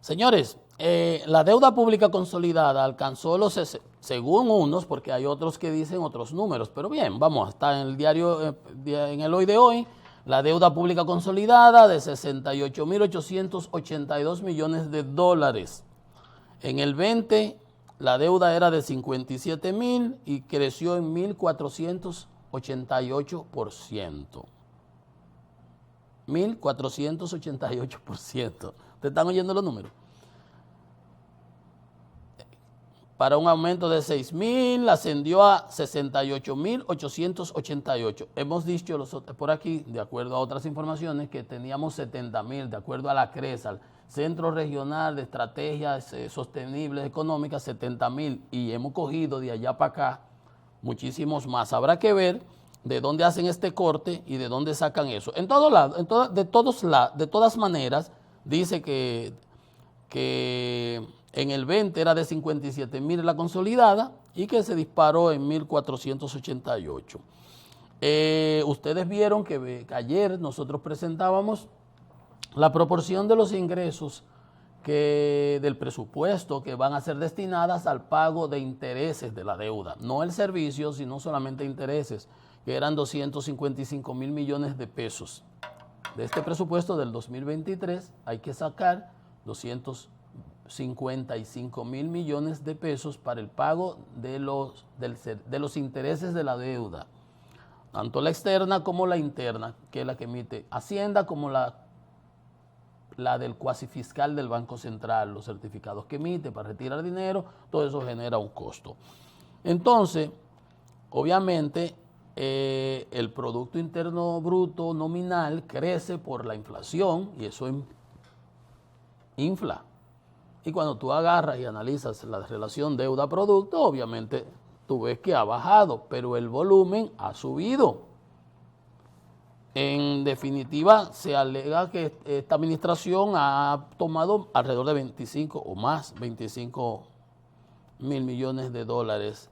Señores, la deuda pública consolidada alcanzó según unos, porque hay otros que dicen otros números, pero bien, vamos, está en el diario, en el Hoy de Hoy, la deuda pública consolidada de 68.882 millones de dólares. En el 20, la deuda era de 57.000 y creció en 1.488%. 1.488%. ¿Te están oyendo los números? Para un aumento de 6.000, ascendió a 68.888. Hemos dicho por aquí, de acuerdo a otras informaciones, que teníamos 70.000, de acuerdo a la CRESAL, Centro Regional de Estrategias Sostenibles Económicas, 70.000, y hemos cogido de allá para acá muchísimos más. Habrá que ver de dónde hacen este corte y de dónde sacan eso. En todos lados, de todas maneras, dice que en el 20 era de 57.000 la consolidada y que se disparó en 1.488. Ustedes vieron que ayer nosotros presentábamos la proporción de los ingresos del presupuesto que van a ser destinadas al pago de intereses de la deuda. No el servicio, sino solamente intereses, que eran 255.000 millones de pesos. De este presupuesto del 2023 hay que sacar 255.000 millones de pesos para el pago de los intereses de la deuda, tanto la externa como la interna, que es la que emite Hacienda, como la del cuasi fiscal del Banco Central, los certificados que emite para retirar dinero, todo eso genera un costo. Entonces, obviamente, el Producto Interno Bruto nominal crece por la inflación y eso infla. Y cuando tú agarras y analizas la relación deuda-producto, obviamente tú ves que ha bajado, pero el volumen ha subido. En definitiva, se alega que esta administración ha tomado alrededor de 25 mil millones de dólares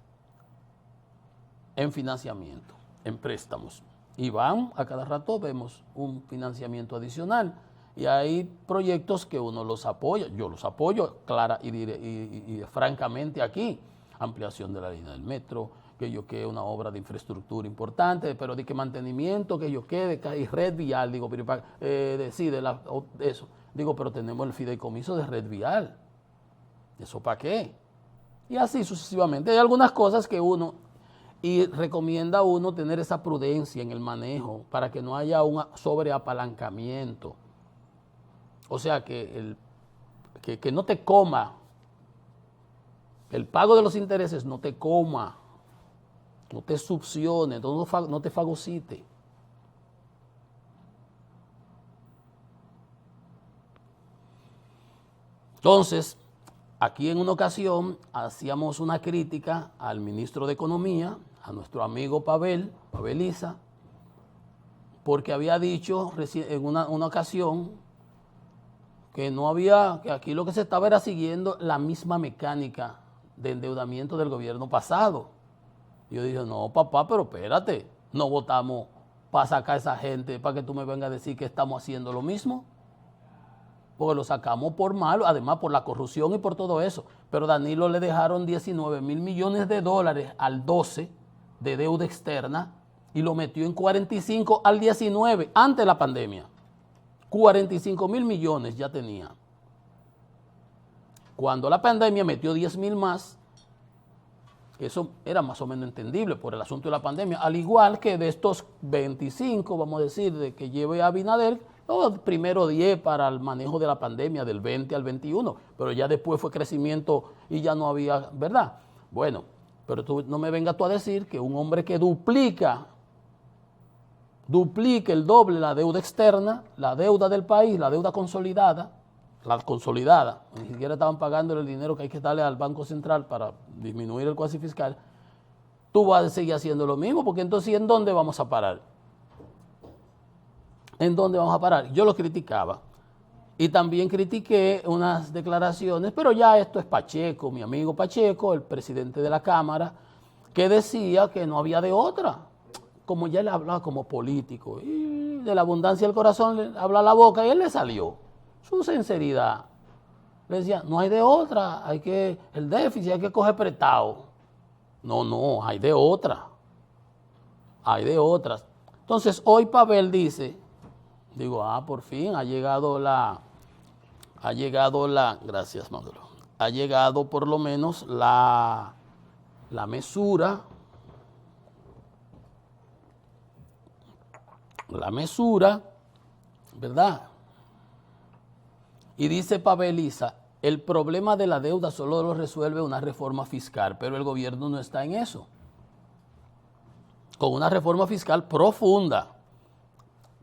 en financiamiento, en préstamos. Y van, a cada rato vemos un financiamiento adicional. Y hay proyectos que uno los apoya, yo los apoyo clara y francamente aquí. Ampliación de la línea del metro, que yo que una obra de infraestructura importante, pero de que mantenimiento, que yo que y red vial, digo, pero eso. Digo, pero tenemos el fideicomiso de red vial. ¿Eso para qué? Y así sucesivamente. Hay algunas cosas que uno, y recomienda a uno tener esa prudencia en el manejo para que no haya un sobreapalancamiento. O sea, que no te coma, el pago de los intereses no te coma, no te succione, no te fagocite. Entonces, aquí en una ocasión hacíamos una crítica al ministro de Economía, a nuestro amigo Pavel Isa, porque había dicho en una ocasión que que aquí lo que se estaba era siguiendo la misma mecánica de endeudamiento del gobierno pasado. Yo dije, no, papá, pero espérate, no votamos para sacar a esa gente, para que tú me vengas a decir que estamos haciendo lo mismo. Porque lo sacamos por malo, además por la corrupción y por todo eso. Pero Danilo le dejaron 19.000 millones de dólares al 12 de deuda externa y lo metió en 45 al 19, antes de la pandemia. 45.000 millones ya tenía. Cuando la pandemia metió 10.000 más, eso era más o menos entendible por el asunto de la pandemia, al igual que de estos 25, vamos a decir, de que lleve Abinader, los primeros 10 para el manejo de la pandemia, del 20 al 21, pero ya después fue crecimiento y ya no había, ¿verdad? Bueno, pero tú no me vengas tú a decir que un hombre que duplica el doble la deuda externa, la deuda del país, la deuda consolidada, ni siquiera estaban pagando el dinero que hay que darle al Banco Central para disminuir el cuasi fiscal, tú vas a seguir haciendo lo mismo, porque entonces ¿en dónde vamos a parar? ¿En dónde vamos a parar? Yo lo criticaba. Y también critiqué unas declaraciones, pero ya esto es Pacheco, mi amigo Pacheco, el presidente de la Cámara, que decía que no había de otra. Como ya él hablaba como político, y de la abundancia del corazón le habla la boca, y él le salió su sinceridad. le decía, no hay de otra, el déficit hay que coger prestado. No, hay de otra. Hay de otras. Entonces, hoy Pavel dice, por fin ha llegado gracias Maduro, ha llegado por lo menos la mesura, ¿verdad? Y dice Paveliza, el problema de la deuda solo lo resuelve una reforma fiscal, pero el gobierno no está en eso. Con una reforma fiscal profunda,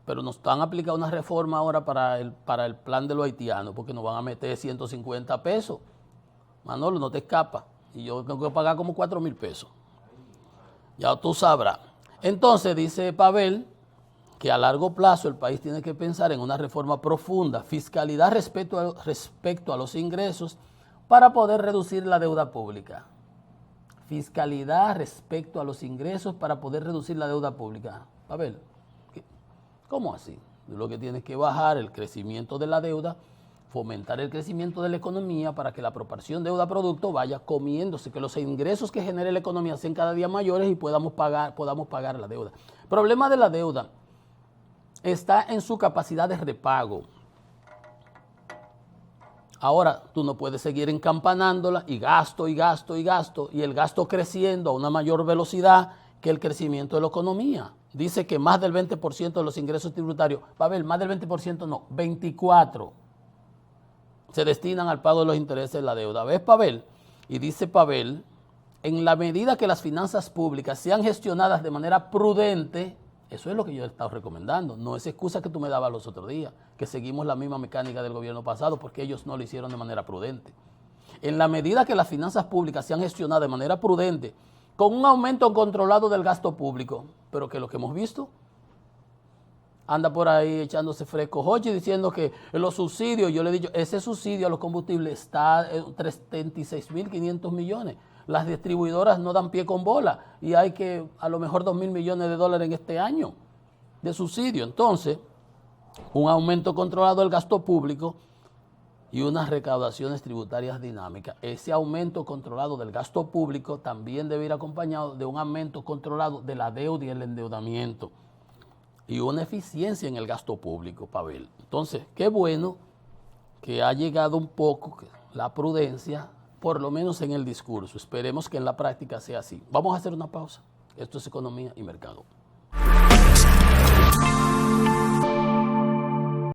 pero nos están aplicando una reforma ahora para el plan de los haitianos, porque nos van a meter 150 pesos. Manolo, no te escapa. Y yo tengo que pagar como 4,000 pesos. Ya tú sabrás. Entonces dice Pavel que a largo plazo el país tiene que pensar en una reforma profunda, fiscalidad respecto a los ingresos para poder reducir la deuda pública. Fiscalidad respecto a los ingresos para poder reducir la deuda pública. Pavel, ¿cómo así? Lo que tienes que bajar el crecimiento de la deuda, fomentar el crecimiento de la economía para que la proporción deuda-producto vaya comiéndose, que los ingresos que genere la economía sean cada día mayores y podamos pagar la deuda. El problema de la deuda está en su capacidad de repago. Ahora tú no puedes seguir encampanándola y gasto, y el gasto creciendo a una mayor velocidad que el crecimiento de la economía. Dice que más del 20% de los ingresos tributarios, más del 20% no, 24% se destinan al pago de los intereses de la deuda. ¿Ves, Pavel? Y dice Pavel, en la medida que las finanzas públicas sean gestionadas de manera prudente, eso es lo que yo he estado recomendando, no es excusa que tú me dabas los otros días, que seguimos la misma mecánica del gobierno pasado porque ellos no lo hicieron de manera prudente. En la medida que las finanzas públicas sean gestionadas de manera prudente, con un aumento controlado del gasto público, pero que lo que hemos visto, anda por ahí echándose fresco Jochi diciendo que los subsidios, yo le he dicho, ese subsidio a los combustibles está en 36.500 millones. Las distribuidoras no dan pie con bola y hay que a lo mejor 2.000 millones de dólares en este año de subsidio. Entonces, un aumento controlado del gasto público y unas recaudaciones tributarias dinámicas. Ese aumento controlado del gasto público también debe ir acompañado de un aumento controlado de la deuda y el endeudamiento y una eficiencia en el gasto público, Pavel. Entonces, qué bueno que ha llegado un poco la prudencia, por lo menos en el discurso. Esperemos que en la práctica sea así. Vamos a hacer una pausa. Esto es Economía y Mercado.